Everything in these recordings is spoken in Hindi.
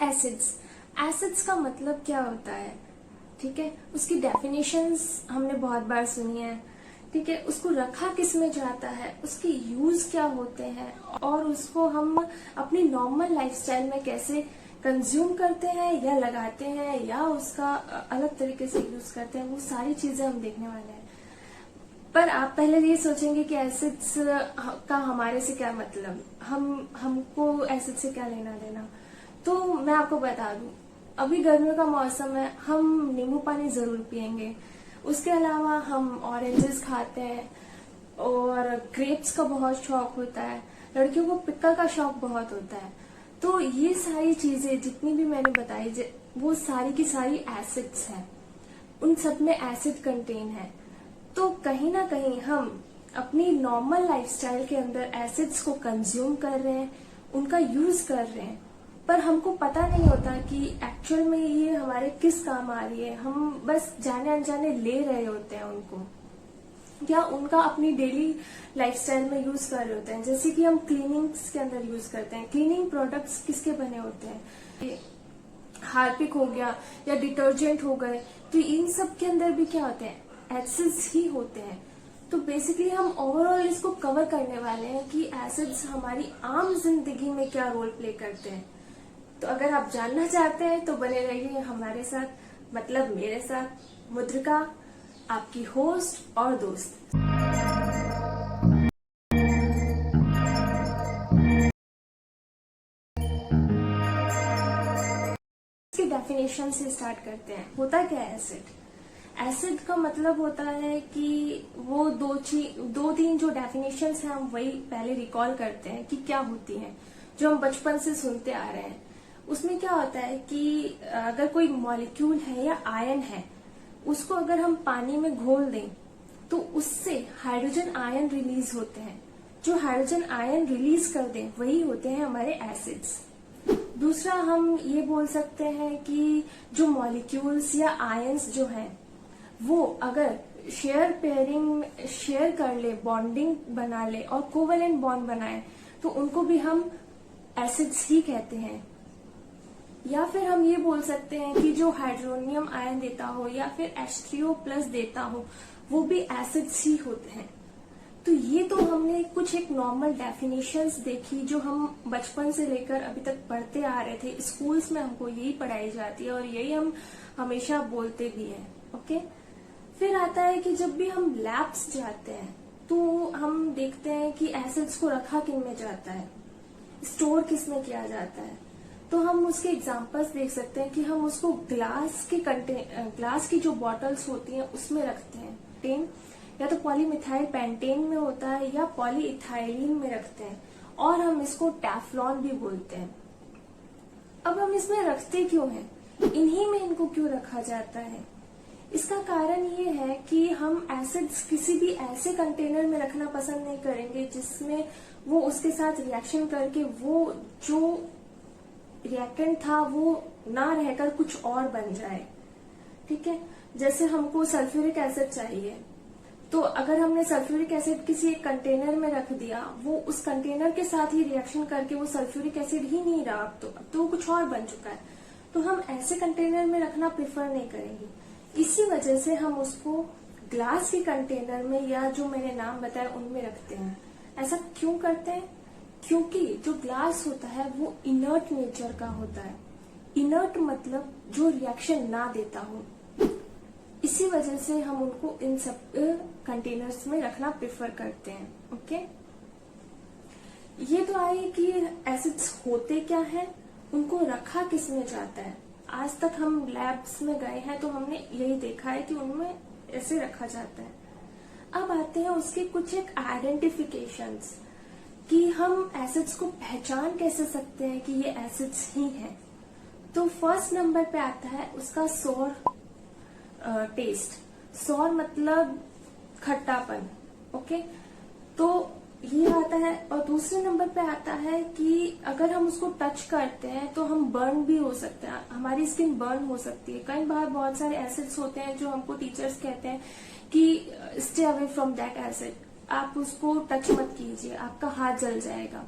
एसिड्स। एसिड्स का मतलब क्या होता है, ठीक है, उसकी डेफिनेशंस हमने बहुत बार सुनी है, ठीक है, उसको रखा किस में जाता है, उसके यूज क्या होते हैं और उसको हम अपनी नॉर्मल लाइफस्टाइल में कैसे कंज्यूम करते हैं या लगाते हैं या उसका अलग तरीके से यूज करते हैं, वो सारी चीजें हम देखने वाले हैं। पर आप पहले ये सोचेंगे कि एसिड्स का हमारे से क्या मतलब, हमको एसिड से क्या लेना देना। तो मैं आपको बता दूं, अभी गर्मियों का मौसम है, हम नींबू पानी जरूर पियेंगे। उसके अलावा हम ऑरेंजेस खाते हैं और ग्रेप्स का बहुत शौक होता है। लड़कियों को पिक्कल का शौक बहुत होता है। तो ये सारी चीजें जितनी भी मैंने बताई, वो सारी की सारी एसिड्स हैं। उन सब में एसिड कंटेन है। तो कहीं ना कहीं हम अपनी नॉर्मल लाइफस्टाइल के अंदर एसिड्स को कंज्यूम कर रहे हैं, उनका यूज कर रहे हैं, पर हमको पता नहीं होता कि एक्चुअल में ये हमारे किस काम आ रही है। हम बस जाने अनजाने ले रहे होते हैं उनको, या उनका अपनी डेली लाइफस्टाइल में यूज कर रहे होते हैं। जैसे कि हम क्लीनिंग्स के अंदर यूज करते हैं। क्लीनिंग प्रोडक्ट्स किसके बने होते हैं, हार्पिक हो गया या डिटर्जेंट हो गए, तो इन सब के अंदर भी क्या होते हैं, एसिड्स ही होते हैं। तो बेसिकली हम ओवरऑल इसको कवर करने वाले हैं कि एसिड्स हमारी आम जिंदगी में क्या रोल प्ले करते हैं। तो अगर आप जानना चाहते हैं तो बने रहिए हमारे साथ, मतलब मेरे साथ, मुद्रिका, आपकी होस्ट और दोस्त। इसकी डेफिनेशन से स्टार्ट करते हैं। होता क्या है एसिड? एसिड का मतलब होता है कि वो दो तीन जो डेफिनेशंस हैं हम वही पहले रिकॉल करते हैं कि क्या होती हैं, जो हम बचपन से सुनते आ रहे हैं। उसमें क्या होता है कि अगर कोई मॉलिक्यूल है या आयन है, उसको अगर हम पानी में घोल दें तो उससे हाइड्रोजन आयन रिलीज होते हैं। जो हाइड्रोजन आयन रिलीज कर दें वही होते हैं हमारे एसिड्स। दूसरा हम ये बोल सकते हैं कि जो मॉलिक्यूल्स या आयंस जो हैं वो अगर शेयर कर ले, बॉन्डिंग बना ले और कोवेलेंट बॉन्ड बनाए तो उनको भी हम एसिड्स ही कहते हैं। या फिर हम ये बोल सकते हैं कि जो हाइड्रोनियम आयन देता हो या फिर H3O+ देता हो वो भी एसिड्स ही होते हैं। तो ये तो हमने कुछ एक नॉर्मल डेफिनेशंस देखी जो हम बचपन से लेकर अभी तक पढ़ते आ रहे थे। स्कूल्स में हमको यही पढ़ाई जाती है और यही हम हमेशा बोलते भी हैं। ओके, फिर आता है कि जब भी हम लैब्स जाते हैं तो हम देखते हैं कि एसिड्स को रखा किन में जाता है, स्टोर किस में किया जाता है। तो हम उसके एग्जांपल्स देख सकते हैं कि हम उसको ग्लास की जो बॉटल्स होती हैं उसमें रखते हैं। टेन या तो पॉलीमिथाइल पेंटेन में होता है या पॉलीइथाइलिन में रखते हैं, और हम इसको टैफ्लॉन भी बोलते हैं। अब हम इसमें रखते क्यों हैं, इन्हीं में इनको क्यों रखा जाता है? इसका कारण ये है कि हम एसिड्स किसी भी ऐसे कंटेनर में रखना पसंद नहीं करेंगे जिसमें वो उसके साथ रिएक्शन करके वो जो रिएक्टेंट था वो ना रहकर कुछ और बन जाए। ठीक है, जैसे हमको सल्फ्यूरिक एसिड चाहिए, तो अगर हमने सल्फ्यूरिक एसिड किसी एक कंटेनर में रख दिया, वो उस कंटेनर के साथ ही रिएक्शन करके वो सल्फ्यूरिक एसिड ही नहीं रहा, अब तो वो कुछ और बन चुका है। तो हम ऐसे कंटेनर में रखना प्रेफर नहीं करेंगे। इसी वजह से हम उसको ग्लास के कंटेनर में या जो मैंने नाम बताया उनमें रखते हैं। ऐसा क्यों करते हैं? क्योंकि जो ग्लास होता है वो इनर्ट नेचर का होता है। इनर्ट मतलब जो रिएक्शन ना देता हो। इसी वजह से हम उनको इन सब कंटेनर्स में रखना प्रेफर करते हैं। ओके, ये तो आए कि एसिड्स होते क्या है, उनको रखा किस में जाता है। आज तक हम लैब्स में गए हैं तो हमने यही देखा है कि उनमें ऐसे रखा जाता है। अब आते हैं उसके कुछ एक आइडेंटिफिकेशंस कि हम एसिड्स को पहचान कैसे सकते हैं कि ये एसिड्स ही हैं। तो फर्स्ट नंबर पे आता है उसका सोर टेस्ट। सोर मतलब खट्टापन। ओके, तो ये आता है। और दूसरे नंबर पे आता है कि अगर हम उसको टच करते हैं तो हम बर्न भी हो सकते हैं, हमारी स्किन बर्न हो सकती है। कई बार बहुत सारे एसिड्स होते हैं जो हमको टीचर्स कहते हैं कि stay away from that acid, आप उसको टच मत कीजिए, आपका हाथ जल जाएगा।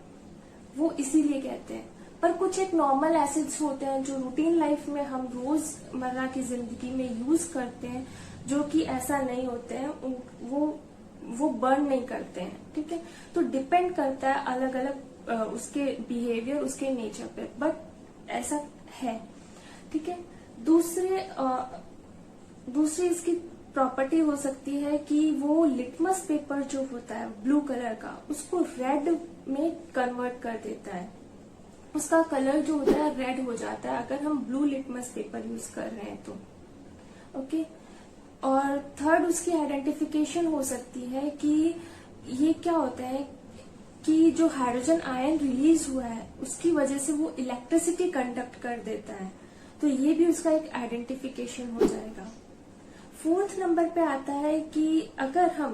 वो इसीलिए कहते हैं। पर कुछ एक नॉर्मल एसिड्स होते हैं जो रूटीन लाइफ में हम रोजमर्रा की जिंदगी में यूज करते हैं, जो कि ऐसा नहीं होते हैं, वो बर्न नहीं करते हैं। ठीक है, तो डिपेंड करता है अलग अलग उसके बिहेवियर, उसके नेचर पे, बट ऐसा है। ठीक है, दूसरी इसकी प्रॉपर्टी हो सकती है कि वो लिटमस पेपर जो होता है ब्लू कलर का, उसको रेड में कन्वर्ट कर देता है। उसका कलर जो होता है रेड हो जाता है अगर हम ब्लू लिटमस पेपर यूज कर रहे हैं तो। ओके, और थर्ड उसकी आइडेंटिफिकेशन हो सकती है कि ये क्या होता है कि जो हाइड्रोजन आयन रिलीज हुआ है उसकी वजह से वो इलेक्ट्रिसिटी कंडक्ट कर देता है, तो ये भी उसका एक आइडेंटिफिकेशन हो जाएगा। फोर्थ नंबर पे आता है कि अगर हम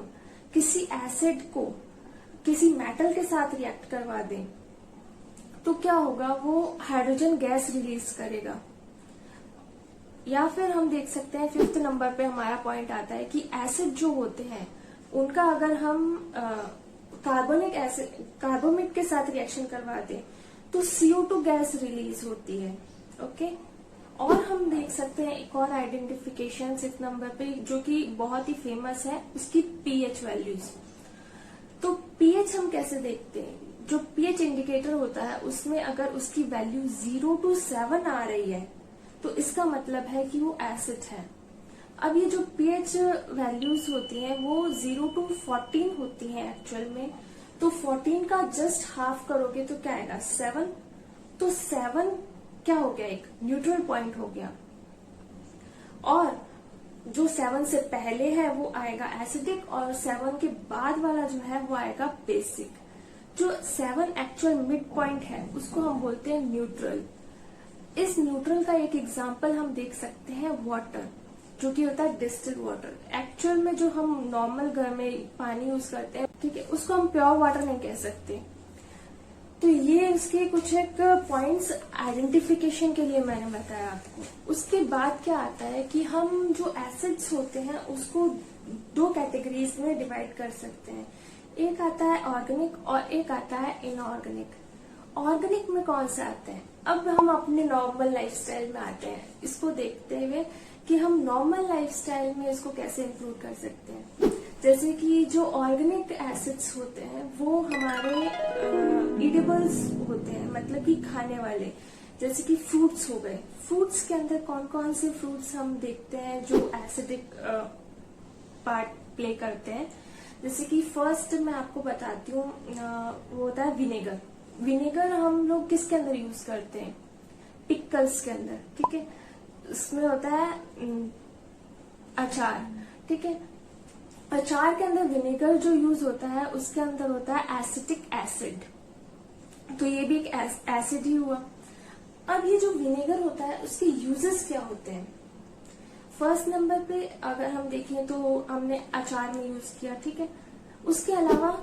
किसी एसिड को किसी मेटल के साथ रिएक्ट करवा दें तो क्या होगा, वो हाइड्रोजन गैस रिलीज करेगा। या फिर हम देख सकते हैं फिफ्थ नंबर पे हमारा पॉइंट आता है कि एसिड जो होते हैं उनका अगर हम कार्बोनेट के साथ रिएक्शन करवा दें तो CO2 गैस रिलीज होती है। ओके, और हम देख सकते हैं एक और आइडेंटिफिकेशन सिक्स नंबर पे जो कि बहुत ही फेमस है, उसकी पीएच वैल्यूज। तो पीएच हम कैसे देखते हैं, जो पीएच इंडिकेटर होता है उसमें अगर उसकी वैल्यू 0 to 7 आ रही है तो इसका मतलब है कि वो एसिड है। अब ये जो पीएच वैल्यूज होती हैं वो 0 to 14 होती हैं एक्चुअल में, तो 14 का जस्ट हाफ करोगे तो क्या आएगा, 7। तो 7 क्या हो गया, एक न्यूट्रल पॉइंट हो गया। और जो 7 से पहले है वो आएगा एसिडिक, और 7 के बाद वाला जो है वो आएगा बेसिक। जो 7 एक्चुअल मिड पॉइंट है उसको हम बोलते हैं न्यूट्रल। इस न्यूट्रल का एक एग्जांपल हम देख सकते हैं वाटर, जो कि होता है डिस्टिल्ड वाटर। एक्चुअल में जो हम नॉर्मल घर में पानी यूज करते हैं, ठीक है, उसको हम प्योर वाटर नहीं कह सकते। तो ये इसके कुछ एक पॉइंट्स आइडेंटिफिकेशन के लिए मैंने बताया आपको। उसके बाद क्या आता है कि हम जो एसिड्स होते हैं उसको दो कैटेगरीज में डिवाइड कर सकते हैं। एक आता है ऑर्गेनिक और एक आता है इनऑर्गेनिक। ऑर्गेनिक में कौन सा आता है, अब हम अपने नॉर्मल लाइफस्टाइल में आते हैं, इसको देखते हुए कि हम नॉर्मल लाइफस्टाइल में इसको कैसे इंक्लूड कर सकते हैं। जैसे कि जो ऑर्गेनिक एसिड्स होते हैं वो हमारे ईडेबल्स होते हैं, मतलब कि खाने वाले, जैसे कि फ्रूट्स हो गए। फ्रूट्स के अंदर कौन कौन से फ्रूट्स हम देखते हैं जो एसिडिक पार्ट प्ले करते हैं। जैसे कि फर्स्ट मैं आपको बताती हूँ, वो होता है विनेगर। विनेगर हम लोग किसके अंदर यूज करते हैं, पिकल्स के अंदर। ठीक है, इसमें होता है अचार। ठीक है, अचार के अंदर विनेगर जो यूज होता है उसके अंदर होता है एसिटिक एसिड, तो ये भी एक एसिड ही हुआ। अब ये जो विनेगर होता है उसके यूजेस क्या होते हैं। फर्स्ट नंबर पे अगर हम देखें तो हमने अचार में यूज किया, ठीक है। उसके अलावा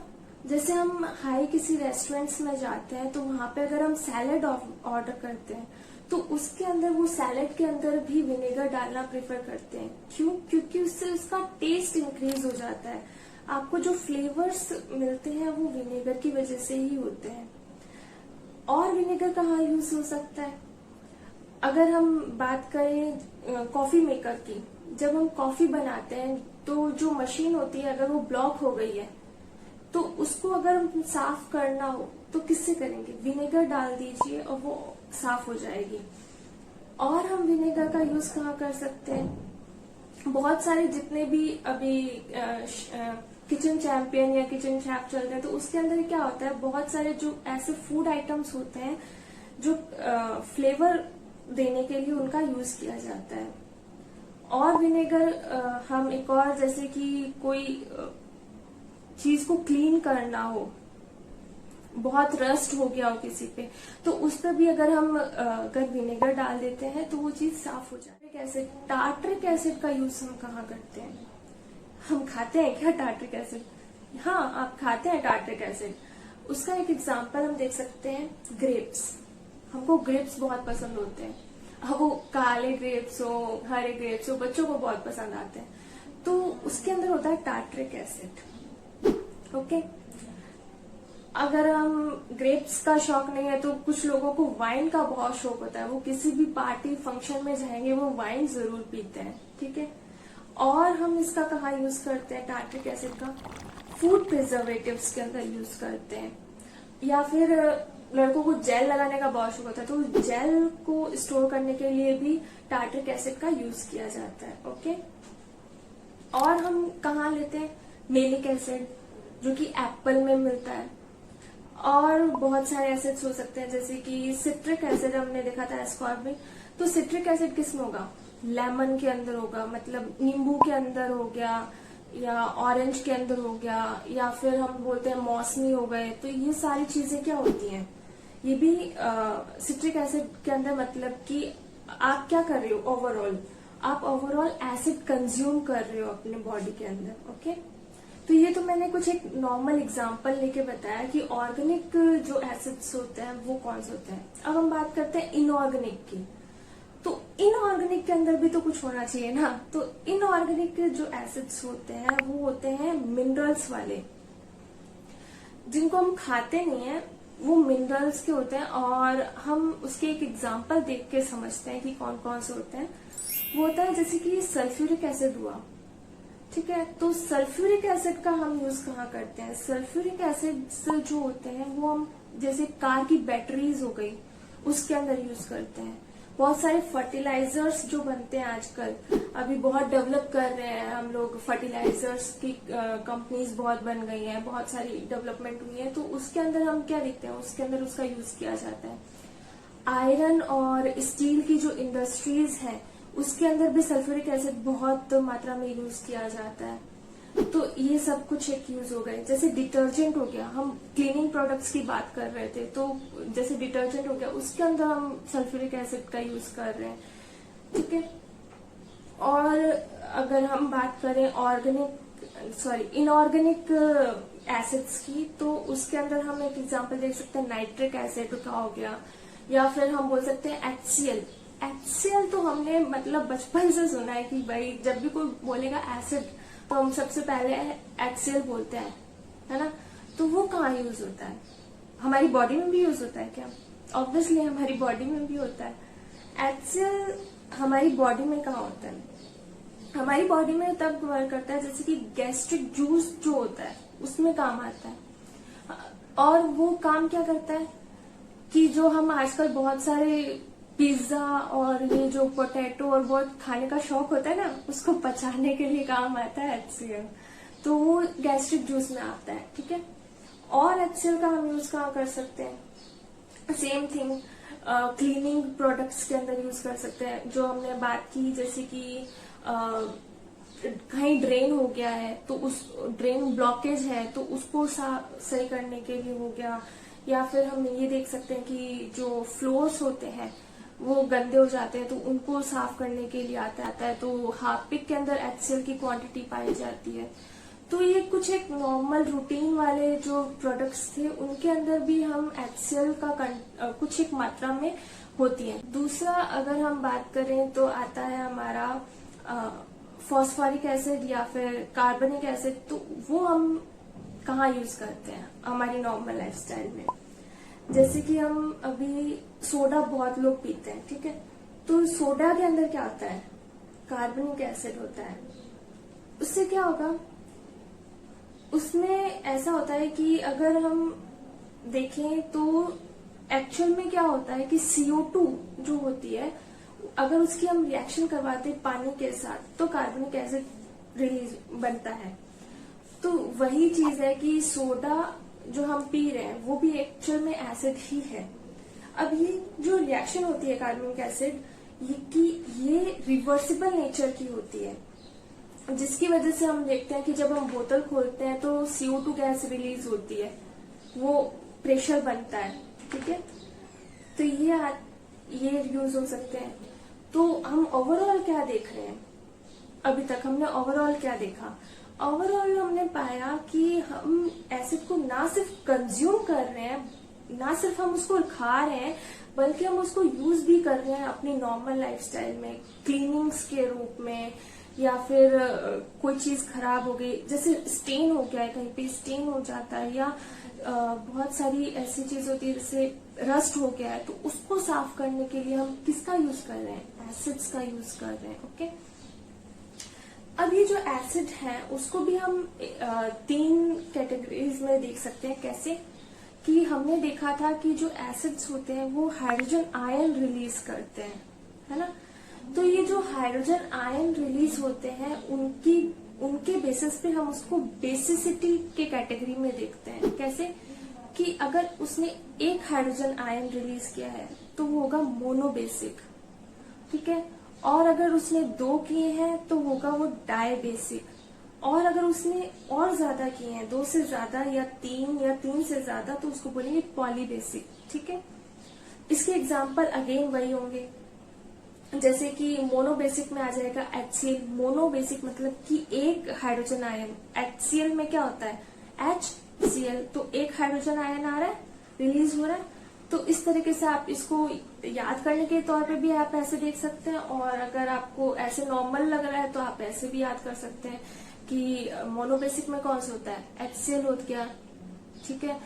जैसे हम हाई किसी रेस्टोरेंट्स में जाते हैं तो वहां पे अगर हम सैलेड ऑर्डर करते हैं तो उसके अंदर, वो सैलेड के अंदर भी विनेगर डालना प्रेफर करते हैं। क्यों? क्योंकि उससे उसका टेस्ट इंक्रीज हो जाता है। आपको जो फ्लेवर्स मिलते हैं वो विनेगर की वजह से ही होते हैं। और विनेगर कहाँ यूज हो सकता है, अगर हम बात करें कॉफी मेकर की, जब हम कॉफी बनाते हैं तो जो मशीन होती है अगर वो ब्लॉक हो गई है तो उसको अगर साफ करना हो तो किससे करेंगे, विनेगर डाल दीजिए और वो साफ हो जाएगी। और हम विनेगर का यूज कहाँ कर सकते हैं, बहुत सारे जितने भी अभी किचन चैंपियन या किचन शेफ चल रहे हैं तो उसके अंदर क्या होता है, बहुत सारे जो ऐसे फूड आइटम्स होते हैं जो फ्लेवर देने के लिए उनका यूज किया जाता है। और विनेगर हम एक और, जैसे कि कोई चीज को क्लीन करना हो, बहुत रस्ट हो गया हो किसी पे, तो उस पर भी अगर हम अगर विनेगर डाल देते हैं तो वो चीज साफ हो जाती है। टार्ट्रिक एसिड का यूज हम कहाँ करते हैं, हम खाते हैं क्या टार्ट्रिक एसिड? हाँ, आप खाते हैं टार्ट्रिक एसिड। उसका एक एग्जांपल हम देख सकते हैं, ग्रेप्स। हमको ग्रेप्स बहुत पसंद होते हैं, अब वो काले ग्रेप्स हो, हरे ग्रेप्स हो, बच्चों को बहुत पसंद आते हैं, तो उसके अंदर होता है टार्ट्रिक एसिड। ओके, अगर हम ग्रेप्स का शौक नहीं है तो कुछ लोगों को वाइन का बहुत शौक होता है, वो किसी भी पार्टी फंक्शन में जाएंगे वो वाइन जरूर पीते हैं, ठीक है। और हम इसका कहाँ यूज करते हैं, टार्ट्रिक एसिड का फूड प्रिजर्वेटिव्स के अंदर यूज करते हैं। या फिर लड़कों को जेल लगाने का बहुत शौक होता है, तो जेल को स्टोर करने के लिए भी टार्ट्रिक एसिड का यूज किया जाता है, ओके। और हम कहाँ लेते हैं, मेलिक एसिड जो कि एप्पल में मिलता है। और बहुत सारे एसिड्स हो सकते हैं, जैसे कि सिट्रिक एसिड हमने देखा था एस्कॉर्बिक। तो सिट्रिक एसिड किस में होगा, लेमन के अंदर होगा, मतलब नींबू के अंदर हो गया, या ऑरेंज के अंदर हो गया, या फिर हम बोलते हैं मौसमी हो गए। तो ये सारी चीजें क्या होती हैं, ये भी सिट्रिक एसिड के अंदर, मतलब कि आप क्या कर रहे हो, ओवरऑल आप ओवरऑल एसिड कंज्यूम कर रहे हो अपने बॉडी के अंदर, ओके। तो ये तो मैंने कुछ एक नॉर्मल एग्जांपल लेके बताया कि ऑर्गेनिक जो एसिड्स होते हैं वो कौन से होते हैं। अब हम बात करते हैं इनऑर्गेनिक की। तो इनऑर्गेनिक के अंदर भी तो कुछ होना चाहिए ना। तो इनऑर्गेनिक जो एसिड्स होते हैं वो होते हैं मिनरल्स वाले, जिनको हम खाते नहीं है, वो मिनरल्स के होते हैं। और हम उसके एक एग्जांपल देख के समझते हैं कि कौन कौन से होते हैं। वो होता है जैसे कि सल्फ्यूरिक एसिड हुआ, ठीक है। तो सल्फ्यूरिक एसिड का हम यूज कहाँ करते हैं, सल्फ्यूरिक एसिड जो होते हैं वो हम जैसे कार की बैटरीज हो गई उसके अंदर यूज करते हैं। बहुत सारे फर्टिलाइजर्स जो बनते हैं आजकल, अभी बहुत डेवलप कर रहे हैं हम लोग, फर्टिलाइजर्स की कंपनीज बहुत बन गई हैं, बहुत सारी डेवलपमेंट हुई है। तो उसके अंदर हम क्या देखते हैं, उसके अंदर उसका यूज किया जाता है। आयरन और स्टील की जो इंडस्ट्रीज है उसके अंदर भी सल्फ्यूरिक एसिड बहुत मात्रा में यूज किया जाता है। तो ये सब कुछ एक यूज हो गए। जैसे डिटर्जेंट हो गया, हम क्लीनिंग प्रोडक्ट्स की बात कर रहे थे, तो जैसे डिटर्जेंट हो गया उसके अंदर हम सल्फ्यूरिक एसिड का यूज कर रहे हैं, ठीक है। और अगर हम बात करें इनऑर्गेनिक एसिड्स की, तो उसके अंदर हम एक एग्जांपल देख सकते हैं, नाइट्रिक एसिड का हो गया, या फिर हम बोल सकते हैं HCl। HCl तो हमने मतलब बचपन से सुना है कि भाई जब भी कोई बोलेगा एसिड तो हम सबसे पहले HCl बोलते हैं, है ना। तो वो कहाँ यूज होता है, हमारी बॉडी में भी यूज होता है क्या, ऑब्वियसली हमारी बॉडी में भी होता है। HCl हमारी बॉडी में कहाँ होता है, हमारी बॉडी में तब वर्क करता है जैसे कि गैस्ट्रिक जूस जो होता है उसमें काम आता है। और वो काम क्या करता है कि जो हम आजकल बहुत सारे पिज्जा और ये जो पोटैटो और बहुत खाने का शौक होता है ना, उसको पचाने के लिए काम आता है HCl। तो वो गैस्ट्रिक जूस में आता है, ठीक है। और HCl का हम यूज कहाँ कर सकते हैं, सेम थिंग क्लीनिंग प्रोडक्ट्स के अंदर यूज कर सकते हैं। जो हमने बात की, जैसे कि कहीं ड्रेन हो गया है तो उस ड्रेन ब्लॉकेज है तो उसको सही करने के लिए हो गया। या फिर हम ये देख सकते हैं कि जो फ्लोर्स होते हैं वो गंदे हो जाते हैं तो उनको साफ करने के लिए आता है। तो हार्पिक के अंदर HCl की क्वांटिटी पाई जाती है। तो ये कुछ एक नॉर्मल रूटीन वाले जो प्रोडक्ट्स थे उनके अंदर भी हम HCl का कुछ एक मात्रा में होती है। दूसरा अगर हम बात करें तो आता है हमारा फॉस्फोरिक एसिड या फिर कार्बनिक एसिड। तो वो हम कहाँ यूज करते हैं हमारी नॉर्मल लाइफस्टाइल में, जैसे कि हम अभी सोडा बहुत लोग पीते हैं, ठीक है। तो सोडा के अंदर क्या होता है, कार्बनिक एसिड होता है। उससे क्या होगा, उसमें ऐसा होता है कि अगर हम देखें तो एक्चुअल में क्या होता है कि CO2 जो होती है, अगर उसकी हम रिएक्शन करवाते हैं पानी के साथ तो कार्बनिक एसिड रिलीज बनता है। तो वही चीज है कि सोडा जो हम पी रहे हैं वो भी एक्चुअल में एसिड ही है। अब ये जो रिएक्शन होती है कार्बनिक एसिड ये रिवर्सिबल नेचर की होती है, जिसकी वजह से हम देखते हैं कि जब हम बोतल खोलते हैं तो CO2 गैस रिलीज होती है, वो प्रेशर बनता है, ठीक है। तो ये यूज हो सकते हैं। तो हम ओवरऑल क्या देख रहे हैं, अभी तक हमने ओवरऑल क्या देखा, ओवरऑल हमने पाया कि हम एसिड को ना सिर्फ कंज्यूम कर रहे हैं, ना सिर्फ हम उसको खा रहे हैं, बल्कि हम उसको यूज भी कर रहे हैं अपनी नॉर्मल लाइफस्टाइल में, क्लीनिंग्स के रूप में, या फिर कोई चीज खराब हो गई, जैसे स्टेन हो गया है, कहीं पे स्टेन हो जाता है, या बहुत सारी ऐसी चीज होती है जैसे रस्ट हो गया है, तो उसको साफ करने के लिए हम किसका यूज कर रहे हैं? एसिड्स का यूज कर रहे हैं। ओके, अब ये जो एसिड है उसको भी हम 3 कैटेगरीज में देख सकते हैं। कैसे कि हमने देखा था कि जो एसिड्स होते हैं वो हाइड्रोजन आयन रिलीज करते हैं, है ना। तो ये जो हाइड्रोजन आयन रिलीज होते हैं उनके बेसिस पे हम उसको बेसिसिटी के कैटेगरी में देखते हैं। कैसे कि अगर उसने एक हाइड्रोजन आयन रिलीज किया है तो वो होगा मोनोबेसिक, ठीक है। और अगर उसने 2 किए हैं तो होगा वो डायबेसिक। और अगर उसने और ज्यादा किए हैं, 2 से ज्यादा या 3 से ज्यादा, तो उसको बोलेंगे पॉलीबेसिक, ठीक है। इसके एग्जाम्पल अगेन वही होंगे, जैसे कि मोनोबेसिक में आ जाएगा HCl। मोनोबेसिक मतलब कि एक हाइड्रोजन आयन, HCl में क्या होता है HCl, तो एक हाइड्रोजन आयन आ रहा है, रिलीज हो रहा है। तो इस तरीके से आप इसको याद करने के तौर पे भी आप ऐसे देख सकते हैं, और अगर आपको ऐसे नॉर्मल लग रहा है तो आप ऐसे भी याद कर सकते हैं कि मोनोबेसिक में कौन सा होता है HCl हो गया, ठीक है।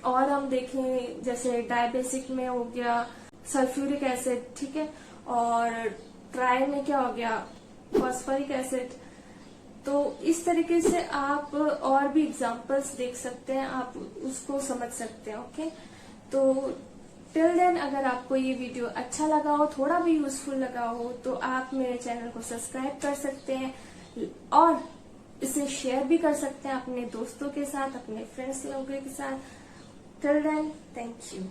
और हम देखें जैसे डायबेसिक में हो गया सल्फ्यूरिक एसिड, ठीक है। और ट्राई में क्या हो गया फॉस्फोरिक एसिड। तो इस तरीके से आप और भी एग्जांपल्स देख सकते हैं, आप उसको समझ सकते हैं। ओके, तो टिल देन अगर आपको ये वीडियो अच्छा लगा हो, थोड़ा भी यूजफुल लगा हो, तो आप मेरे चैनल को सब्सक्राइब कर सकते हैं और इसे शेयर भी कर सकते हैं अपने दोस्तों के साथ, अपने फ्रेंड्स लोगों के साथ। Till then, thank you.